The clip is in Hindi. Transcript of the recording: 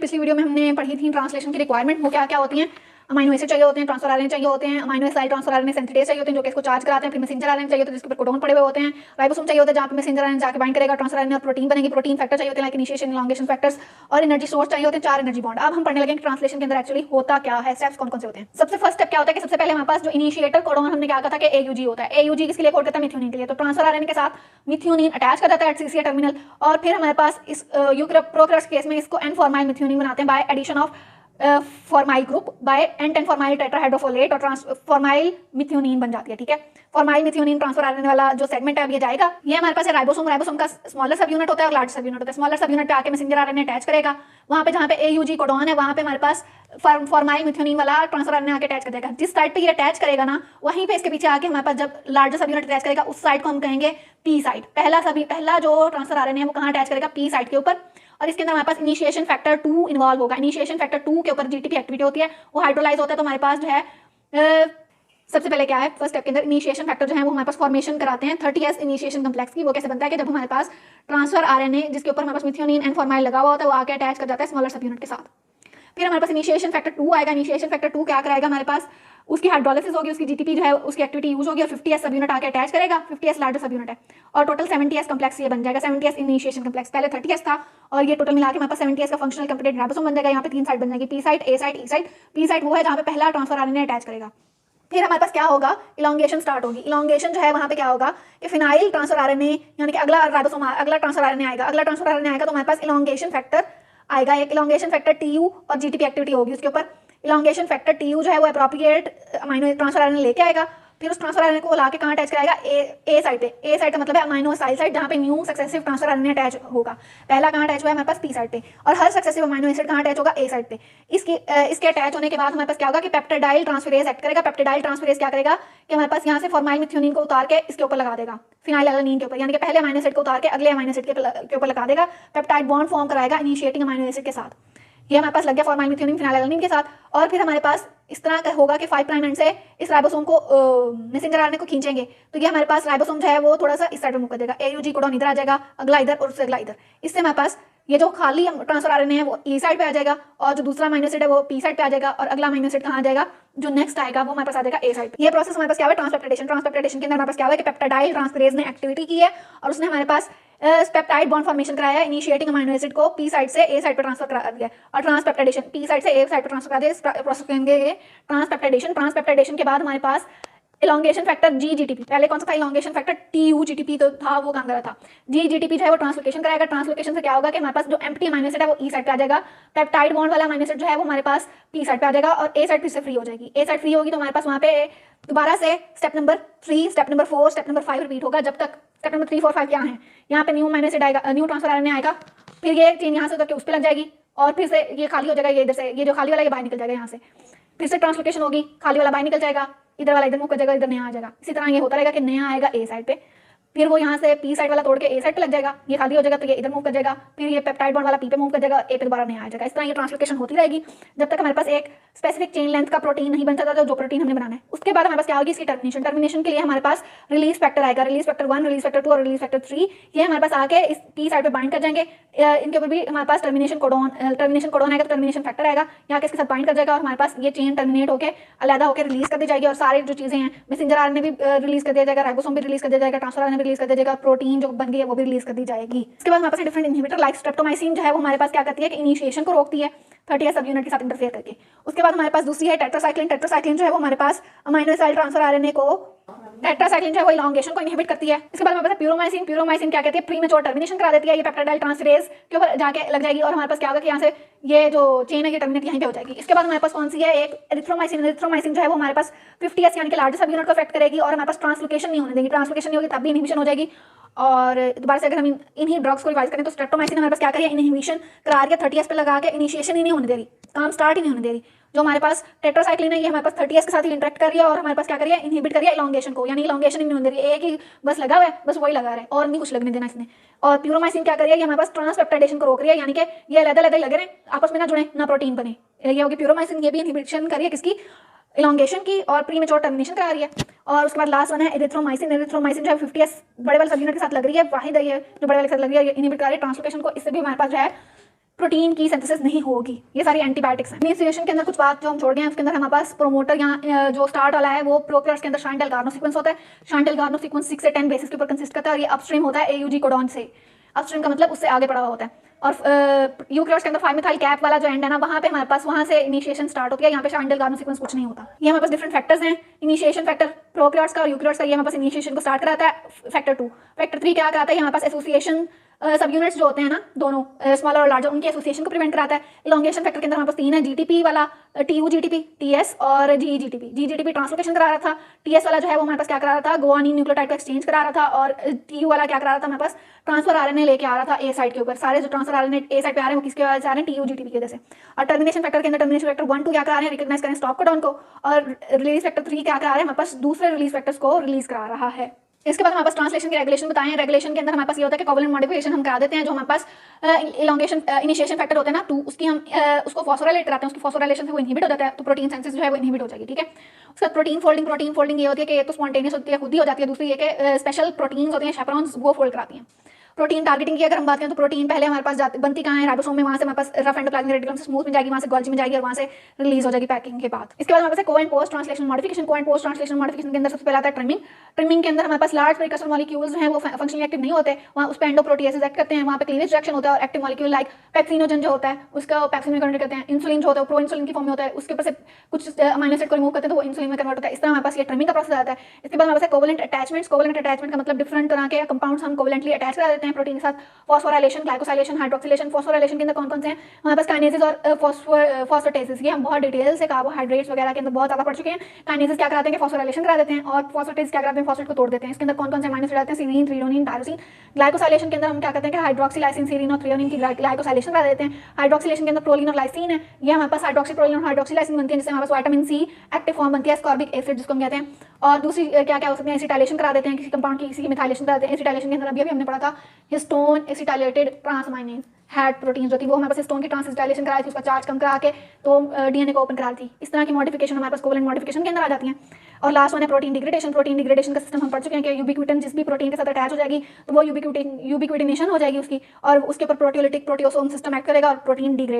पिछली वीडियो में हमने पढ़ी थी ट्रांसलेशन की रिक्वायरमेंट, वो क्या क्या होती हैं। अमाइनो एसिड चाहिए होते हैं, ट्रांसफर आरएनए चाहिए होते हैं, amino acid transfer RNA synthetase चाहिए होते हैं जो कि इसको चार्ज कराते हैं, फिर मैसेंजर आरएनए चाहिए होते हैं जिसके ऊपर कोडोन पड़े हुए होते हैं, राइबोसोम चाहिए होता है जहाँ पे मैसेंजर आरएनए जाके बाइंड करेगा, ट्रांसफर आरएनए और प्रोटीन बनेगी, प्रोटीन फैक्टर चाहिए होते हैं लाइक इनिशिएशन इलॉन्गेशन फैक्टर्स, और एनर्जी सोर्स चाहिए होते हैं 4 एनर्जी बॉन्ड। अब हम पढ़ने लगे कि ट्रांसलेशन के अंदर एक्चुअली होता क्या है, स्टेप्स कौन कौन से होते हैं। सबसे फर्स्ट स्टेप क्या होता है कि सबसे पहले हमारे पास जो इनिशिएटर कोडोन हमने क्या कहा था कि एयूजी होता है। एयूजी किसके लिए कोड करता है? मिथ्योनिन के लिए। तो ट्रांसफर आरएनए के साथ मिथ्योनिन अटैच कर जाता है सीसीए टर्मिनल, और फिर हमारे पास इस प्रोकैरियोट्स केस में इसको एन फॉर्माइल मिथ्योनिन बनाते हैं by addition of formyl group by N10 formyl tetrahydrofolate और फॉर्माइल मिथ्योनिन बन जाती है। ठीक है, फॉर्माइल मिथ्योनिन ट्रांसफर आरएनए वाला जो सेगमेंट है अब ये जाएगा, ये हमारे पास है राइबोसोम। राइबोसोम का स्मॉलर सब यूनिट होता है और लार्ज सब यूनिट होता है। स्मॉलर सब यूनिट पे आके मैसेंजर आरएनए अटैच करेगा, वहां पे जहां पे एयूजी कोडॉन है वहां पे हमारे पास फॉर्माइल मिथ्योनिन वाला ट्रांसफर आरएनए आके अटैच कर देगा। जिस साइड पे ये अटैच करेगा ना, वहीं पे इसके पीछे आके हमारे पास जब लार्जर सब यूनिट अटैच करेगा उस साइड को हम कहेंगे पी साइड। पहला जो ट्रांसफर आरएनए है वो कहां अटैच करेगा? पी साइड के ऊपर, और इसके अंदर हमारे पास इनिशिएशन फैक्टर 2 इन्वॉल्व होगा। इनिशिएशन फैक्टर 2 के ऊपर जीटीपी एक्टिविटी होती है, वो हाइड्रोलाइज होता है। तो हमारे पास जो है सबसे पहले क्या है, फर्स्ट स्टेप के अंदर इनिशिएशन फैक्टर जो है वो हमारे पास फॉर्मेशन कराते हैं 30S इनिशिएशन कम्प्लेक्स की। वो कैसे बनता है कि जब हमारे पास ट्रांसफर आरएनए जिसके ऊपर हमारे पास मिथ्योनिन एन फॉर्माइल लगा हुआ होता है वो आके अटैच कर जाता है स्मॉलर सब यूनिट के साथ। फिर हमारे पास इनिशिएशन फैक्टर 2 आएगा। इनिशिएशन फैक्टर 2 क्या कराएगा? हमारे पास उसकी हाइड्रोलिसिस होगी, उसकी जीटीपी जो है उसकी एक्टिविटी यूज होगी और 50S सब यूनिट आके अटैच करेगा। 50S लार्जर सब यूनिट है और टोटल 70S कम्प्लेक्स ये बन जाएगा। 70S इनिशिएशन कम्प्लेक्स, पहले 30S था और ये टोटल मिला के हमारे पास 70S का फंक्शनल कंप्लीट राइबोसोम बन जाएगा। यहाँ पे 3 साइड बन जाएगी, पी साइड, ए साइड, ई साइड। पी साइड वो है जहाँ पे पहला ट्रांसफर आरएनए अटैच करेगा। फिर हमारे पास क्या होगा? इलॉन्गेशन स्टार्ट होगी। इलॉन्गेशन जो है वहाँ पे क्या होगा कि फिनाइल ट्रांसफर आरएनए यानी कि अगला राइबोसोम अगला ट्रांसफर आरएनए आएगा। अगला ट्रांसफर आरएनए आएगा तो हमारे पास इलॉन्गेशन फैक्टर आएगा, एक इलॉन्गेशन फैक्टर टीयू और जीटीपी एक्टिविटी होगी उसके ऊपर। इलॉन्गेशन फैक्टर टीयू जो है वो एप्रोप्रिएट अमाइनो ट्रांसफर आरएनए लेके आएगा, फिर उस ट्रांसफर आरएनए को लाके कहाँ अटैच कराएगा? ए साइड पे। ए साइड का मतलब है अमाइनो साइल साइड जहाँ पे new successive transfer RNA attach होगा। पहला कहाँ अटैच हुआ है? हमारे पास पी साइड पे, और हर सक्सेसिव अमाइनो एसिड कहाँ अटैच होगा? ए साइड पे। इसके अटैच होने के बाद हमारे पास क्या होगा कि पेप्टाइडाइल ट्रांसफेरेज एक्ट करेगा। पेप्टाइडाइल ट्रांसफेरेज क्या करेगा कि हमारे पास यहाँ से फॉर्माइल मिथ्योनिन को उतार के इसके ऊपर लगा देगा, फिनाइल एलानिन के ऊपर, यानी कि पहले अमाइनो एसिड को उतार के अगले अमाइनो एसिड के ऊपर लगा देगा। पेप्टाइड बॉन्ड फॉर्म कराएगा इनिशिएटिंग अमाइनो एसिड के साथ। ये हमारे पास लग गया फॉर्माइल मिथ्योनिन फिनाइल एलानिन के साथ। और फिर हमारे पास इस तरह का होगा कि 5 प्राइम एंड से इस राइबोसोम को मैसेंजर आरएनए को खींचेंगे, तो ये हमारे पास राइबोसोम जो है वो थोड़ा सा इस साइड में मूव कर देगा। एयूजी कोडॉन इधर आ जाएगा, अगला इधर और उससे अगला इधर। इससे हमारे पास ये जो खाली ट्रांसफर आरएनए है वो ई साइड पे आ जाएगा और जो दूसरा अमाइनो एसिड है वो पी साइड पे आ जाएगा, और अगला अमाइनो एसिड कहाँ आ जाएगा? जो नेक्स्ट आएगा वो हमारे पास आ जाएगा ए साइड पे। ये प्रोसेस हमारे पास क्या है? ट्रांसपेप्टाइडेशन। ट्रांसपेप्टाइडेशन के अंदर हमारे पास क्या हुआ कि पेप्टाइडाइल ट्रांसफेरेज ने एक्टिविटी की है और उसने हमारे पास पेप्टाइड बॉन्ड फॉर्मेशन कराया है। इनिशिएटिंग अमाइनो एसिड को पी साइड से ए साइड पे ट्रांसफर करा दिया और ट्रांसपेप्टाइडेशन पी साइड से ए साइड पे ट्रांसफर करा दिया। इस प्रोसेस करेंगे ट्रांसपेप्टाइडेशन। ट्रांसपेप्टाइडेशन के बाद हमारे पास इलॉन्गेशन फैक्टर जी जीटीपी, पहले कौन सा था? इलॉन्गेशन फैक्टर टीयू जीटीपी तो था, वो काम कर रहा था। जी जीटीपी जो है वो ट्रांसलोकेशन कराएगा। ट्रांसलोकेशन से क्या होगा कि हमारे पास जो एम्प्टी अमाइनो एसिड है वो ई साइड पे आ जाएगा। पेप्टाइड बॉन्ड वाला अमाइनो एसिड जो है वो हमारे पास पी साइड पे आ जाएगा और ए साइड फिर से फ्री हो जाएगी। ए साइड फ्री होगी तो हमारे पास वहाँ पे दोबारा से step number 3, step number 4, step number 5 repeat होगा। जब तक स्टेप नंबर 3, 4, 5 क्या है, यहाँ पे न्यू अमाइनो एसिड आएगा, न्यू ट्रांसफर आरएनए आएगा, फिर ये चेन यहाँ से उतर के उस पर लग जाएगी और फिर से ये खाली हो जाएगा, ये इधर से ये जो खाली वाला ये बाहर निकल जाएगा यहाँ से, फिर से ट्रांसलोकेशन होगी, खाली वाला बाहर निकल जाएगा, इधर वाला इधर मूव कर जाएगा, इधर नया आ जाएगा। इसी तरह ये होता रहेगा कि नया आएगा ए साइड पे, फिर वो यहाँ से पी साइड वाला तोड़ के ए साइड पे लग जाएगा, ये खाली हो जाएगा तो ये इधर मूव कर जाएगा, फिर ये पेप्टाइड बॉन्ड वाला पी पे मूव कर जाएगा, ए पे दोबारा नया आ जाएगा। इस तरह ये ट्रांसलोकेशन होती रहेगी जब तक हमारे पास एक स्पेसिफिक चेन लेंथ का प्रोटीन नहीं बन जाता जो प्रोटीन हमने बनाना है। उसके बाद हमारे पास क्या होगी? इसकी टर्मिनेशन। टर्मिनेशन के लिए हमारे पास रिलीज फैक्टर आएगा। रिलीज फैक्टर 1, रिलीज फैक्टर 2 और रिलीज फैक्टर 3 ये हमारे पास आके इस पी साइड पे बाइंड कर जाएंगे। इनके ऊपर भी हमारे पास टर्मिनेशन कोडॉन आएगा तो टर्मिनेशन फैक्टर आएगा, यहाँ के इसके साथ बाइंड कर जाएगा और हमारे पास ये चेन टर्मिनेट होकर अलग होकर रिलीज कर दी जाएगी। और सारी जो चीजें हैं मैसेंजर आरएनए भी रिलीज कर दिया जाएगा, राइबोसोम भी रिलीज कर दिया जाएगा, ट्रांसफर आरएनए भी रिलीज कर दिया जाएगा, प्रोटीन जो बन गई है वो भी रिलीज कर दी जाएगी। इसके बाद हमारे पास डिफरेंट इनहिबिटर लाइक स्ट्रेप्टोमाइसिन जो है वो हमारे पास क्या करती है कि इनिशिएशन को रोकती है 30S सब यूनिट के साथ इंटरफेयर करके। उसके बाद हमारे पास दूसरी है टेट्रासाइक्लिन। टेट्रासाइक्लिन जो है वो हमारे पास अमाइनो एसिड ट्रांसफर आरएनए को टेट्रासाइक्लिन जो है वो इलॉन्गेशन को इनहिबिट करती है। इसके बाद हमारे पास प्यूरोमाइसिन। प्यूरोमाइसिन क्या कहती है? प्रीमेच्योर टर्मिनेशन करा देती है, ये पेप्टाइडाइल ट्रांसफेरेज के ऊपर जाके लग जाएगी और हमारे पास क्या होगा कि यहाँ से ये जो चेन है ये टर्मिनेट यहीं पे हो जाएगी। इसके बाद हमारे पास कौन सी है? एक एरिथ्रोमाइसिन। एरिथ्रोमाइसिन जो है वो हमारे पास 50S यानी कि लार्जर सब यूनिट को अफेक्ट करेगी और हमारे पास ट्रांसलोकेशन नहीं होने देगी। ट्रांसलोकेशन नहीं होगी तब भी इनहिबिशन हो जाएगी। और दोबारा से अगर हम इन्हीं ड्रग्स को रिवाइज करें तो स्ट्रेप्टोमाइसिन हमारे पास क्या करिए? इनहिबिशन करा रही है 30S पे लगा के, इनिशिएशन ही नहीं होने दे रही, काम स्टार्ट ही नहीं होने दे रही। जो हमारे पास टेट्रासाइक्लिन है ये हमारे पास 30S के साथ ही इंटरेक्ट कर रही है और हमारे पास क्या करिए? इनहिबिट करिए इलॉन्गेशन को, यानी इलॉन्गेशन ही नहीं होने दे रही है, एक ही बस लगा हुआ है, बस वही लगा रहा है और नहीं कुछ लगने देना इसने। और प्यूरोमाइसिन क्या करिए? ये हमारे पास ट्रांसपेप्टाइडेशन को रोक रही है, यानी कि ये अलग-अलग लगे रहे, आपस में ना जुड़े, ना प्रोटीन बने। ये होगी प्यूरोमाइसिन। ये भी इनहिबिशन करिए किसकी? इलॉन्गेशन की, और प्रीमेच्योर टर्मिनेशन करा रही है। और उसके बाद लास्ट वन है एरिथ्रोमाइसिन। एरिथ्रोमाइसिन जो है 50S बड़े वाले सब यूनिट के साथ लग रही है, वाहिद है ये जो बड़े वाले के साथ लग रही है, ये इनहिबिट कर रही है ट्रांसलोकेशन को। इससे भी हमारे पास जो है प्रोटीन की सिंथेसिस नहीं होगी। ये सारी एंटीबायोटिक्स हैं। इनिशिएशन के अंदर कुछ बात जो हम छोड़ गए हैं, उसके अंदर हमारे पास प्रोमोटर या जो स्टार्ट वाला है वो प्रोकैरियोट्स के अंदर शाइन डेल्गार्नो सीक्वेंस होता है। शाइन डेल्गार्नो सीक्वेंस 6 से 10 बेसिस के ऊपर कंसिस्ट करता है और ये अपस्ट्रीम होता है AUG कोडॉन से। अपस्ट्रीम का मतलब उससे आगे बढ़ा हुआ होता है। और यूकैरियोट्स के अंदर 5 मिथाइल कैप वाला जो एंड है ना, वहाँ पे हमारे पास वहाँ से इनिशिएशन स्टार्ट होती है। यहाँ पे शाइन डेल्गार्नो सीक्वेंस कुछ नहीं होता। ये हमारे पास डिफरेंट फैक्टर्स हैं। इनिशिएशन फैक्टर प्रोकैरियोट्स का और यूकैरियोट्स का, ये हमारे पास इनिशिएशन को स्टार्ट कराता है। फैक्टर 2, फैक्टर 3 क्या कराता है, हमारे पास एसोसिएशन सब यूनिट्स जो होते हैं ना, दोनों स्मॉलर और लार्जर, उनकी एसोसिएशन को प्रिवेंट कराता है। इलॉन्गेशन फैक्टर के अंदर हमारे पास 3 है, GTP वाला, TU-GTP, TS और GE-GTP। GE-GTP ट्रांसलोकेशन करा रहा था, TS वाला जो है वो हमारे पास क्या करा रहा था, गुआनिन न्यूक्लियोटाइड को एक्सचेंज करा रहा था, और TU वाला क्या करा रहा था, हमारे पास ट्रांसफर RNA लेके आ रहा था A साइड के ऊपर। सारे जो ट्रांसफर RNA A साइड पे आ रहे हैं वो किसके वजह से आ रहे हैं, TU-GTP की वजह से। और टर्मिनेशन फैक्टर के अंदर टर्मिनेशन फैक्टर 1, 2 क्या करा रहे हैं, रिकॉग्नाइज करें स्टॉप कोडॉन को, और रिलीज फैक्टर 3 क्या करा रहे हैं, हमारे पास दूसरे रिलीज फैक्टर्स को रिलीज करा रहा है। इसके बाद हमारे पास ट्रांसलेशन की रेगुलेशन बताएं। रेगुलेशन के अंदर हमारे पास ये होता है कि कोवेलेंट मॉडिफिकेशन हम करा देते हैं। जो हमारे पास इलॉन्गेशन इनिशिएशन फैक्टर होता है ना 2, उसकी हम उसको फॉस्फोराइलेट कराते हैं, उसकी फॉस्फोराइलेशन से वो इनहिबिट हो जाता है, तो प्रोटीन सिंथेसिस जो है वो इनहिबिट हो जाएगी। ठीक है। उसके बाद प्रोटीन फोल्डिंग ये होती है कि एक तो स्पॉन्टेनियस होती है, खुद ही हो जाती है, दूसरी ये कि स्पेशल प्रोटीन्स होती हैं, शेपरॉन्स, वो फोल्ड कराती हैं। प्रोटीन टारगेटिंग की अगर हम बात करें तो प्रोटीन पहले हमारे पास बनती कहाँ है, राइबोसोम में, वहाँ से हमारे पास रफ एंडोप्लाज्मिक रेटिकुलम से स्मूथ में जाएगी, वहाँ से गोल्जी में जाएगी और वहाँ से रिलीज हो जाएगी पैकिंग के बाद। इसके बाद हमारे पास को एंड पोस्ट ट्रांसलेशन मॉडिफिकेशन। को एंड पोस्ट ट्रांसलेशन मॉडिफिकेशन के अंदर सबसे पहले आता है ट्रिमिंग। ट्रिमिंग के अंदर हमारे पास लार्ज प्रीकर्सर मॉलिक्यूल्स हैं वो फंक्शनली एक्टिव नहीं होते, वहाँ उस पर एंडोप्रोटीएसेस एक्ट करते हैं, वहाँ पे क्लीवेज रिएक्शन होता है और एक्टिव मॉलिक्यूल लाइक पेप्सिनोजन जो होता है उसका पेप्सिन में कन्वर्ट करते हैं। इंसुलिन जो होता है प्रो इंसुलिन की फॉर्म में होता है, उसके ऊपर से कुछ अमीनो एसिड को रिमूव करते हैं तो वो इंसुलिन में कन्वर्ट होता है। इस तरह हमारे पास ये ट्रिमिंग का प्रोसेस आता है। इसके बाद हमारे पास कोवेलेंट अटैचमेंट्स। कोवेलेंट अटैचमेंट का मतलब डिफरेंट तरह के कंपाउंड्स हम कोवेलेंटली अटैच करा देते हैं प्रोटीन के साथ। Phosphorylation, glycosylation, hydroxylation. फॉस्फोराइलेशन के अंदर कौन कौन से हैं, हमारे पास काइनेजेस और फॉस्फेटेसेस। ये हम बहुत डिटेल से कार्बोहाइड्रेट्स वगैरह के अंदर बहुत ज्यादा पढ़ चुके हैं। काइनेजेस क्या कराते हैं कि फॉस्फोराइलेशन करा देते हैं, और फॉस्फेटेस क्या कराते हैं, फॉस्फेट को तोड़ देते हैं। इसके अंदर कौन कौन से अमीनो एसिड आते हैं, सीरीन, थ्रीओनिन, टायरोसिन। ग्लाइकोसाइलेशन के अंदर हम क्या करते हैं कि हाइड्रोक्सिलाइसिन, सीरीन और थ्रीओनिन की ग्लाइकोसाइलेशन करा देते हैं। हाइड्रोक्सिलेशन के अंदर प्रोलीन और लाइसिन है, ये हमारे पास हाइड्रोक्सी, प्रोलीन और हाइड्रोक्सिलाइसिन बनती है, जिससे हमारे पास विटामिन C एक्टिव फॉर्म बनती है, एस्कॉर्बिक एसिड जिसको हम कहते हैं। और दूसरी क्या क्या हो सकती है, एसिटाइलेशन करा देते हैं किसी कंपाउंड की, किसी की मिथाइलेशन करा देते हैं। एसिटाइलेशन के अंदर अभी हमने पढ़ा था हिस्टोन एसिटाइलेटेड ट्रांसअमाइनेज हैड प्रोटीन जो थी वो हमारे पास हिस्टोन की ट्रांसएसिटाइलेशन कराई थी, उसका चार्ज कम करा के तो DNA को ओपन करा दी। इस तरह की मॉडिफिकेशन हमारे पास कोवेलेंट मॉडिफिकेशन के अंदर आ जाती हैं। और लास्ट वन है प्रोटीन डिग्रेडेशन। प्रोटीन डिग्रेडेशन का सिस्टम हम पढ़ चुके हैं कि यूबिक्विटिन जिस भी प्रोटीन के साथ अटैच हो जाएगी तो वो यूबिक्विटिनेशन हो जाएगी उसकी, और उसके ऊपर प्रोटियोलिटिक प्रोटियोसोम सिस्टम एक्ट करेगा और प्रोटीन डिग्रेड